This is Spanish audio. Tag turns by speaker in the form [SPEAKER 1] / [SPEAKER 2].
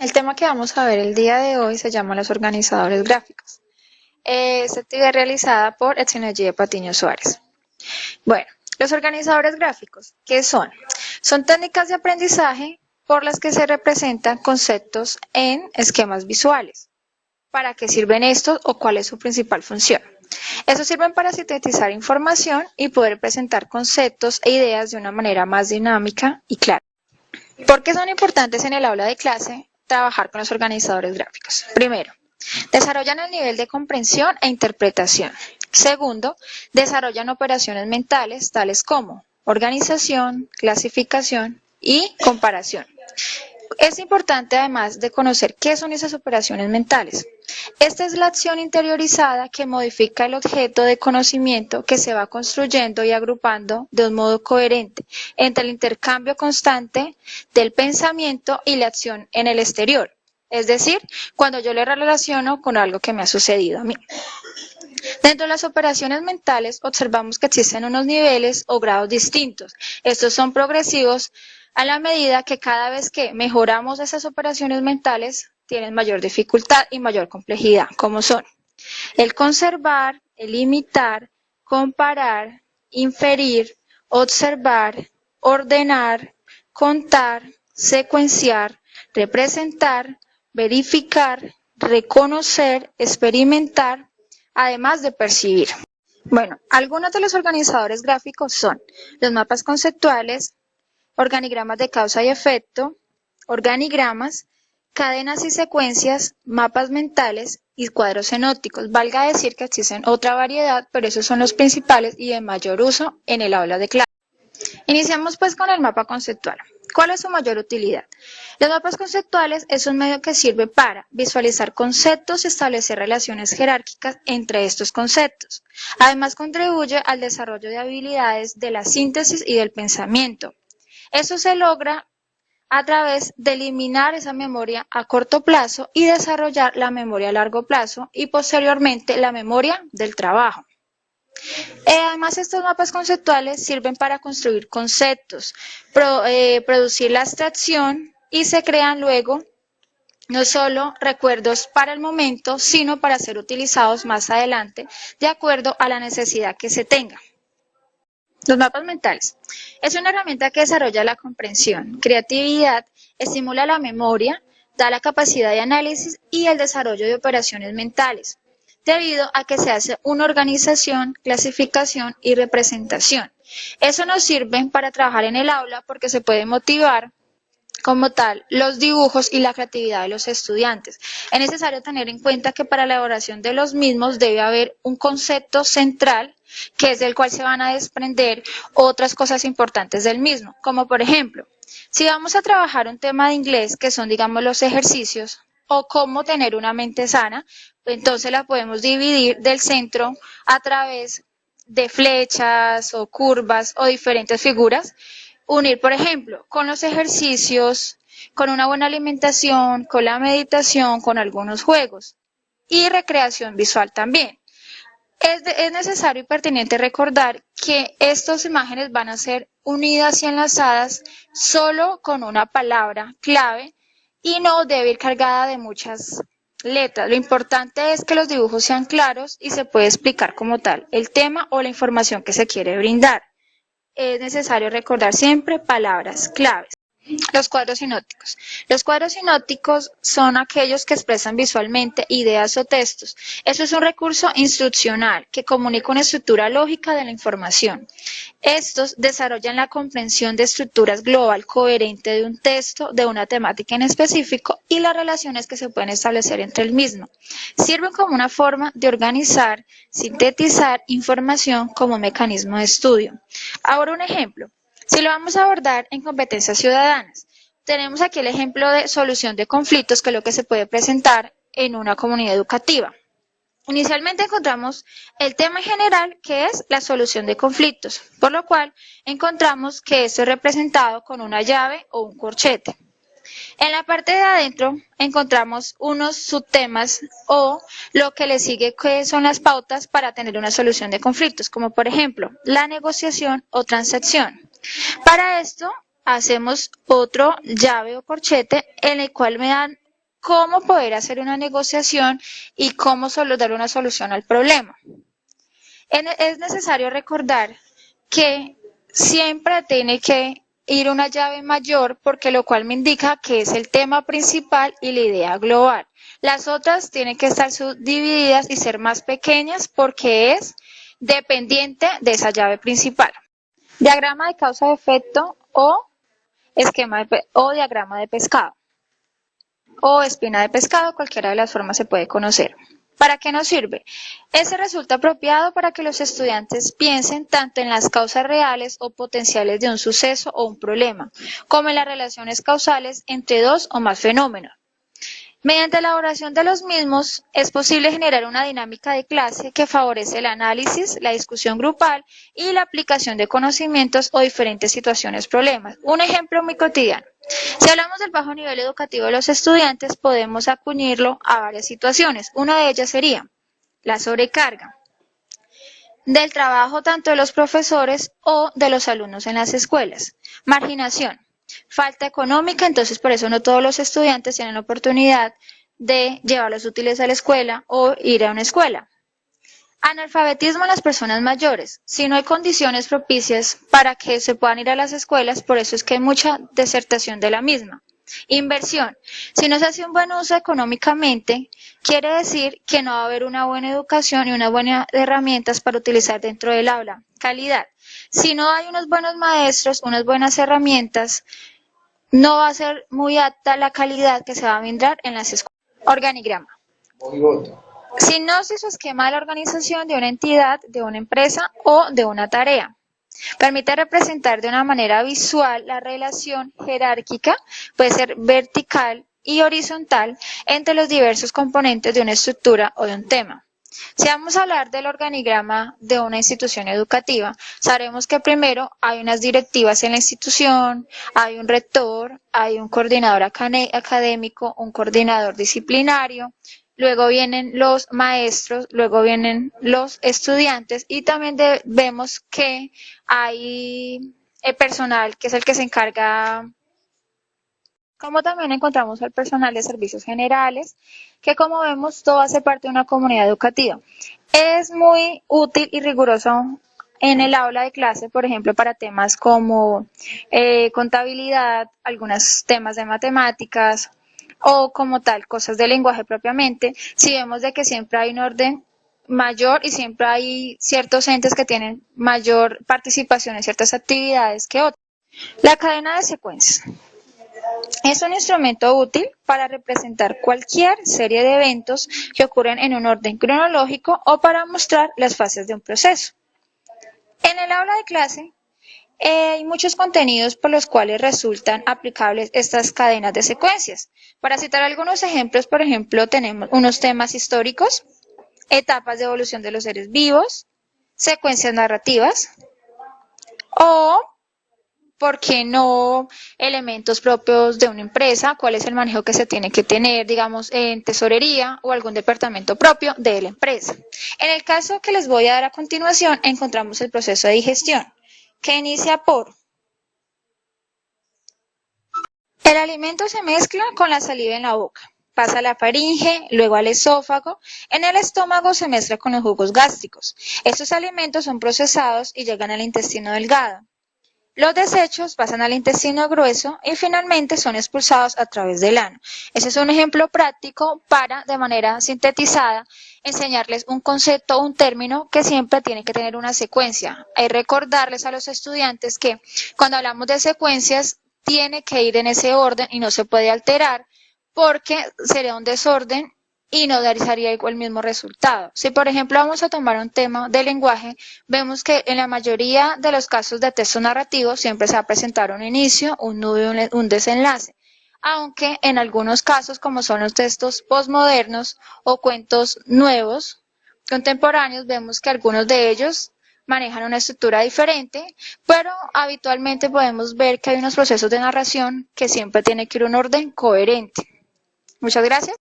[SPEAKER 1] El tema que vamos a ver el día de hoy se llama los organizadores gráficos. Esta actividad es realizada por Etzinergy de Patiño Suárez. Bueno, los organizadores gráficos, ¿qué son? Son técnicas de aprendizaje por las que se representan conceptos en esquemas visuales. ¿Para qué sirven estos o cuál es su principal función? Estos sirven para sintetizar información y poder presentar conceptos e ideas de una manera más dinámica y clara. ¿Por qué son importantes en el aula de clase trabajar con los organizadores gráficos? Primero, desarrollan el nivel de comprensión e interpretación. Segundo, desarrollan operaciones mentales tales como organización, clasificación y comparación. Es importante además de conocer qué son esas operaciones mentales. Esta es la acción interiorizada que modifica el objeto de conocimiento que se va construyendo y agrupando de un modo coherente entre el intercambio constante del pensamiento y la acción en el exterior. Es decir, cuando yo le relaciono con algo que me ha sucedido a mí. Dentro de las operaciones mentales observamos que existen unos niveles o grados distintos. Estos son progresivos a la medida que cada vez que mejoramos esas operaciones mentales tienen mayor dificultad y mayor complejidad, como son el conservar, el imitar, comparar, inferir, observar, ordenar, contar, secuenciar, representar, verificar, reconocer, experimentar, además de percibir. Bueno, algunos de los organizadores gráficos son los mapas conceptuales, organigramas de causa y efecto, organigramas, cadenas y secuencias, mapas mentales y cuadros sinópticos. Valga decir que existen otra variedad, pero esos son los principales y de mayor uso en el aula de clase. Iniciamos pues con el mapa conceptual. ¿Cuál es su mayor utilidad? Los mapas conceptuales es un medio que sirve para visualizar conceptos y establecer relaciones jerárquicas entre estos conceptos. Además contribuye al desarrollo de habilidades de la síntesis y del pensamiento. Eso se logra a través de eliminar esa memoria a corto plazo y desarrollar la memoria a largo plazo y posteriormente la memoria del trabajo. Además, estos mapas conceptuales sirven para construir conceptos, producir la abstracción y se crean luego no solo recuerdos para el momento, sino para ser utilizados más adelante de acuerdo a la necesidad que se tenga. Los mapas mentales. Es una herramienta que desarrolla la comprensión, creatividad, estimula la memoria, da la capacidad de análisis y el desarrollo de operaciones mentales, debido a que se hace una organización, clasificación y representación. Eso nos sirve para trabajar en el aula porque se puede motivar como tal los dibujos y la creatividad de los estudiantes. Es necesario tener en cuenta que para la elaboración de los mismos debe haber un concepto central que es del cual se van a desprender otras cosas importantes del mismo, como por ejemplo, si vamos a trabajar un tema de inglés que son digamos los ejercicios o cómo tener una mente sana, entonces la podemos dividir del centro a través de flechas o curvas o diferentes figuras. Unir, por ejemplo, con los ejercicios, con una buena alimentación, con la meditación, con algunos juegos y recreación visual también. Es necesario y pertinente recordar que estas imágenes van a ser unidas y enlazadas solo con una palabra clave y no debe ir cargada de muchas letras. Lo importante es que los dibujos sean claros y se puede explicar como tal el tema o la información que se quiere brindar. Es necesario recordar siempre palabras claves. Los cuadros sinópticos. Los cuadros sinópticos son aquellos que expresan visualmente ideas o textos. Eso es un recurso instruccional que comunica una estructura lógica de la información. Estos desarrollan la comprensión de estructuras global coherente de un texto, de una temática en específico y las relaciones que se pueden establecer entre el mismo. Sirven como una forma de organizar, sintetizar información como mecanismo de estudio. Ahora un ejemplo. Si lo vamos a abordar en competencias ciudadanas, tenemos aquí el ejemplo de solución de conflictos, que es lo que se puede presentar en una comunidad educativa. Inicialmente encontramos el tema general, que es la solución de conflictos, por lo cual encontramos que esto es representado con una llave o un corchete. En la parte de adentro encontramos unos subtemas o lo que le sigue, que son las pautas para tener una solución de conflictos, como por ejemplo la negociación o transacción. Para esto hacemos otro llave o corchete en el cual me dan cómo poder hacer una negociación y cómo solo dar una solución al problema. Es necesario recordar que siempre tiene que ir una llave mayor, porque lo cual me indica que es el tema principal y la idea global. Las otras tienen que estar subdivididas y ser más pequeñas porque es dependiente de esa llave principal. Diagrama de causa-efecto o o diagrama de pescado o espina de pescado, cualquiera de las formas se puede conocer. ¿Para qué nos sirve? Ese resulta apropiado para que los estudiantes piensen tanto en las causas reales o potenciales de un suceso o un problema, como en las relaciones causales entre dos o más fenómenos. Mediante la elaboración de los mismos, es posible generar una dinámica de clase que favorece el análisis, la discusión grupal y la aplicación de conocimientos o diferentes situaciones problemas. Un ejemplo muy cotidiano. Si hablamos del bajo nivel educativo de los estudiantes, podemos acuñirlo a varias situaciones. Una de ellas sería la sobrecarga del trabajo tanto de los profesores o de los alumnos en las escuelas. Marginación. Falta económica, entonces por eso no todos los estudiantes tienen la oportunidad de llevar los útiles a la escuela o ir a una escuela. Analfabetismo en las personas mayores. Si no hay condiciones propicias para que se puedan ir a las escuelas, por eso es que hay mucha desertación de la misma. Inversión. Si no se hace un buen uso económicamente, quiere decir que no va a haber una buena educación y unas buenas herramientas para utilizar dentro del aula. Calidad. Si no hay unos buenos maestros, unas buenas herramientas, no va a ser muy alta la calidad que se va a brindar en las escuelas. Organigrama. Sinopsis o esquema de la organización de una entidad, de una empresa o de una tarea. Permite representar de una manera visual la relación jerárquica, puede ser vertical y horizontal, entre los diversos componentes de una estructura o de un tema. Si vamos a hablar del organigrama de una institución educativa, sabremos que primero hay unas directivas en la institución, hay un rector, hay un coordinador académico, un coordinador disciplinario, luego vienen los maestros, luego vienen los estudiantes y también vemos que hay el personal que es el que se encarga, como también encontramos al personal de servicios generales, que como vemos todo hace parte de una comunidad educativa. Es muy útil y riguroso en el aula de clase, por ejemplo, para temas como contabilidad, algunos temas de matemáticas, o como tal, cosas de lenguaje propiamente, si vemos de que siempre hay un orden mayor y siempre hay ciertos entes que tienen mayor participación en ciertas actividades que otros. La cadena de secuencias es un instrumento útil para representar cualquier serie de eventos que ocurren en un orden cronológico o para mostrar las fases de un proceso. En el aula de clase, hay muchos contenidos por los cuales resultan aplicables estas cadenas de secuencias. Para citar algunos ejemplos, por ejemplo, tenemos unos temas históricos, etapas de evolución de los seres vivos, secuencias narrativas o, ¿por qué no?, elementos propios de una empresa, cuál es el manejo que se tiene que tener, digamos, en tesorería o algún departamento propio de la empresa. En el caso que les voy a dar a continuación, encontramos el proceso de digestión, que inicia por: el alimento se mezcla con la saliva en la boca, pasa a la faringe, luego al esófago, en el estómago se mezcla con los jugos gástricos. Estos alimentos son procesados y llegan al intestino delgado. Los desechos pasan al intestino grueso y finalmente son expulsados a través del ano. Ese es un ejemplo práctico para, de manera sintetizada, enseñarles un concepto o un término que siempre tiene que tener una secuencia. Hay recordarles a los estudiantes que cuando hablamos de secuencias tiene que ir en ese orden y no se puede alterar porque sería un desorden y no daría el mismo resultado. Si por ejemplo vamos a tomar un tema de lenguaje, vemos que en la mayoría de los casos de texto narrativo siempre se va a presentar un inicio, un nudo y un desenlace. Aunque en algunos casos, como son los textos postmodernos o cuentos nuevos, contemporáneos, vemos que algunos de ellos manejan una estructura diferente, pero habitualmente podemos ver que hay unos procesos de narración que siempre tienen que ir en un orden coherente. Muchas gracias.